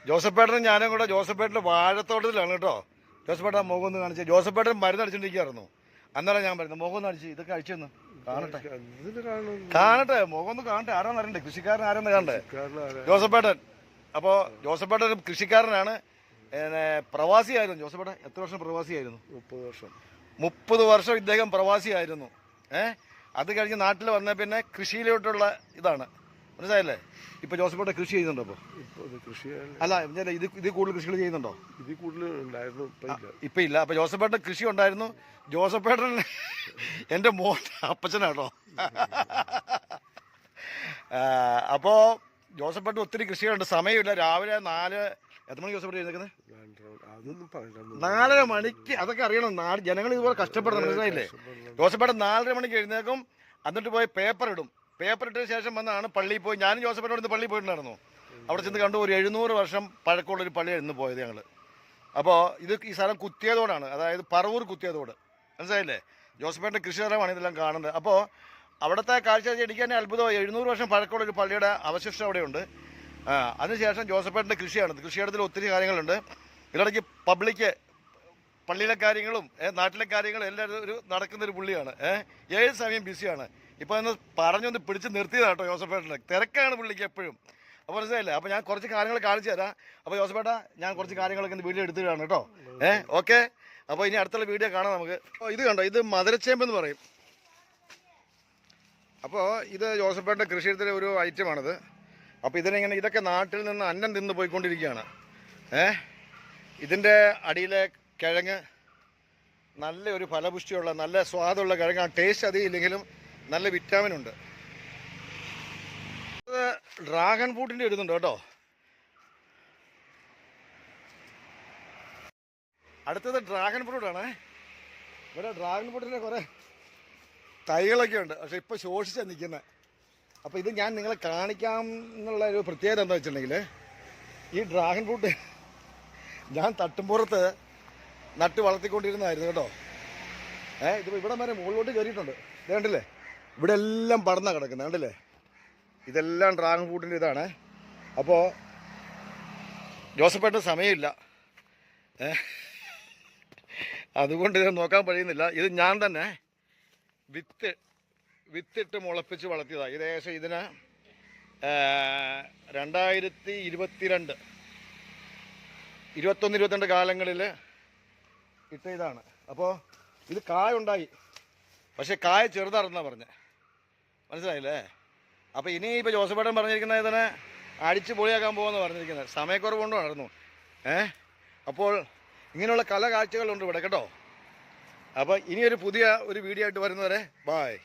ജോസഫേട്ടനും ഞാനും കൂടെ ജോസഫേട്ടൻ്റെ വാഴത്തോട്ടത്തിലാണ് കേട്ടോ. ജോസഫേട്ടൻ മുഖം ഒന്ന് കാണിച്ച്. ജോസഫേട്ടൻ മരുന്ന് അടിച്ചോണ്ടിരിക്കുകയായിരുന്നു. അന്നേരം ഞാൻ പറയുന്നത് മുഖം ഒന്ന് അടിച്ച് ഇതൊക്കെ അടിച്ചൊന്ന് കാണട്ടെ, കാണട്ടെ, മുഖം ഒന്ന് കാണട്ടെ. ആരാന്ന് അറിയണ്ടേ, കൃഷിക്കാരൻ ആരാന്ന് കാണണ്ടേ? ജോസഫേട്ടൻ. അപ്പോൾ ജോസഫേട്ടൻ ഒരു കൃഷിക്കാരനാണ്, പ്രവാസിയായിരുന്നു. ജോസഫേട്ടൻ എത്ര വർഷം പ്രവാസിയായിരുന്നു? 30 വർഷം. 30 വർഷം ഇദ്ദേഹം പ്രവാസിയായിരുന്നു. അത് കഴിഞ്ഞ് നാട്ടിൽ വന്ന പിന്നെ കൃഷിയിലോട്ടുള്ള ഇതാണ്, മനസ്സിലായല്ലേ? ഇപ്പൊ ജോസഫേട്ടൻ കൃഷി ചെയ്യുന്നുണ്ടോ? അല്ല, ഇത് കൂടുതൽ കൃഷികൾ ചെയ്യുന്നുണ്ടോ? ഇത് കൂടുതൽ ഉണ്ടായിരുന്നു, ഇപ്പൊ ഇല്ല. അപ്പൊ ജോസഫേട്ടൻ കൃഷി ഉണ്ടായിരുന്നു. ജോസഫേട്ടൻ എൻ്റെ മോൻ അപ്പച്ചനാട്ടോ. അപ്പോ ജോസഫേട്ടൻ ഒത്തിരി കൃഷികളുണ്ട്. സമയമില്ല. രാവിലെ 4 എത്ര മണിക്ക് ജോസഫേട്ടൻ എഴുന്നേക്കുന്നത്? 4:30 മണിക്ക്. അതൊക്കെ അറിയണം, ജനങ്ങൾ ഇതുപോലെ കഷ്ടപ്പെടണം, മനസ്സിലായില്ലേ? ജോസഫേട്ടൻ 4:30 മണിക്ക് എഴുന്നേക്കും. എന്നിട്ട് പോയി പേപ്പർ ഇടും. പേപ്പർ ഇട്ടതിന് ശേഷം വന്നാണ് പള്ളിയിൽ പോയി. ഞാനും ജോസഫേട്ടനോട് പള്ളിയിൽ പോയിട്ടുണ്ടായിരുന്നു. അവിടെ ചെന്ന് കണ്ടു. ഒരു 700 വർഷം പഴക്കമുള്ളൊരു പള്ളിയാണ് ഇന്ന് പോയത് ഞങ്ങൾ. അപ്പോൾ ഈ സ്ഥലം കുത്തിയതോടാണ്, അതായത് പറവൂർ കുത്തിയതോട്, മനസ്സിലായില്ലേ? ജോസഫേട്ടൻ്റെ കൃഷി സ്ഥലമാണ് ഇതെല്ലാം കാണുന്നത്. അപ്പോൾ അവിടുത്തെ കാഴ്ച എനിക്ക് തന്നെ അത്ഭുതം. 700 വർഷം പഴക്കമുള്ളൊരു പള്ളിയുടെ അവശിഷ്ടം അവിടെയുണ്ട്. അതിനുശേഷം ജോസഫേട്ടൻ്റെ കൃഷിയാണ്. കൃഷിയിടത്തിൽ ഒത്തിരി കാര്യങ്ങളുണ്ട്. ഇതിനിടയ്ക്ക് പള്ളിയിലെ കാര്യങ്ങളും നാട്ടിലെ കാര്യങ്ങളും എല്ലാം നടക്കുന്നൊരു പുള്ളിയാണ്. ഏത് സമയം ബിസിയാണ്. ഇപ്പോൾ ഒന്ന് പറഞ്ഞൊന്ന് പിടിച്ച് നിർത്തിയതാണ് കേട്ടോ ജോസഫേട്ടനെ. തിരക്കാണ് പുള്ളിക്ക് എപ്പോഴും. അപ്പോൾ മനസ്സിലായില്ലേ? അപ്പോൾ ഞാൻ കുറച്ച് കാര്യങ്ങൾ കാണിച്ചു തരാം. അപ്പോൾ ജോസഫേട്ട, ഞാൻ കുറച്ച് കാര്യങ്ങളൊക്കെ വീഡിയോ എടുത്തിട്ടാണ് കേട്ടോ. ഓക്കെ. അപ്പോൾ ഇനി അടുത്തുള്ള വീഡിയോ കാണാം നമുക്ക്. ഇത് കണ്ടോ, ഇത് മധുരച്ചേമ്പെന്ന് പറയും. അപ്പോൾ ഇത് ജോസഫേട്ടൻ്റെ കൃഷിയിടത്തിലെ ഒരു ഐറ്റമാണിത്. അപ്പോൾ ഇതൊക്കെ നാട്ടിൽ നിന്ന് അന്നം തിന്ന് പോയിക്കൊണ്ടിരിക്കുകയാണ്. ഇതിൻ്റെ അടിയിലെ കിഴങ്ങ് നല്ല ഒരു ഫലപുഷ്ടിയുള്ള നല്ല സ്വാദുള്ള കിഴങ്ങാണ്. ടേസ്റ്റ് അധികം ഇല്ലെങ്കിലും നല്ല വിറ്റാമിൻ ഉണ്ട്. ഡ്രാഗൺ ഫ്രൂട്ടിൻ്റെ ഇടുന്നുണ്ട് കേട്ടോ. അടുത്തത് ഡ്രാഗൺ ഫ്രൂട്ടാണ്. ഇവിടെ ഡ്രാഗൺ ഫ്രൂട്ടിൻ്റെ കുറേ തൈകളൊക്കെ ഉണ്ട്. പക്ഷെ ഇപ്പോൾ ശോഷിച്ചാണ് നിൽക്കുന്നത്. അപ്പോൾ ഇത് ഞാൻ നിങ്ങളെ കാണിക്കാം എന്നുള്ള ഒരു പ്രത്യേകത എന്താ വെച്ചിട്ടുണ്ടെങ്കിൽ, ഈ ഡ്രാഗൺ ഫ്രൂട്ട് ഞാൻ തട്ടുംപുറത്ത് നട്ട് വളർത്തിക്കൊണ്ടിരുന്നതായിരുന്നു കേട്ടോ. ഇതിപ്പോൾ ഇവിടെ വരെ മുകളിലോട്ട് കയറിയിട്ടുണ്ട്. ഇത് കണ്ടില്ലേ? ഇവിടെ എല്ലാം പടർന്നാണ് കിടക്കുന്നത്, കണ്ടില്ലേ? ഇതെല്ലാം ഡ്രാഗൺ ഫ്രൂട്ടിൻ്റെ ഇതാണ്. അപ്പോൾ ജോസഫേട്ടന് സമയമില്ല, അതുകൊണ്ട് ഇത് നോക്കാൻ കഴിയുന്നില്ല. ഇത് ഞാൻ തന്നെ വിത്തിട്ട് മുളപ്പിച്ച് വളർത്തിയതാണ്. ഏകദേശം ഇതിന് 2022, 21, 22 കാലങ്ങളിൽ ഇട്ട ഇതാണ്. അപ്പോൾ ഇത് കായ ഉണ്ടായി, പക്ഷേ കായ ചെറുതാണെന്നാണ് പറഞ്ഞത്, മനസ്സിലായില്ലേ? അപ്പോൾ ഇനിയിപ്പോൾ ജോസഫേട്ടൻ പറഞ്ഞിരിക്കുന്നത് ഇതിനെ അടിച്ച് പൊളിയാക്കാൻ പോകുമെന്ന് പറഞ്ഞിരിക്കുന്നത്. സമയക്കുറവുകൊണ്ട് നടന്നു. അപ്പോൾ ഇങ്ങനെയുള്ള കല കാഴ്ചകളുണ്ട് ഇവിടെ കേട്ടോ. അപ്പോൾ ഇനിയൊരു പുതിയ വീഡിയോ ആയിട്ട് വരുന്നവരെ ബായ്.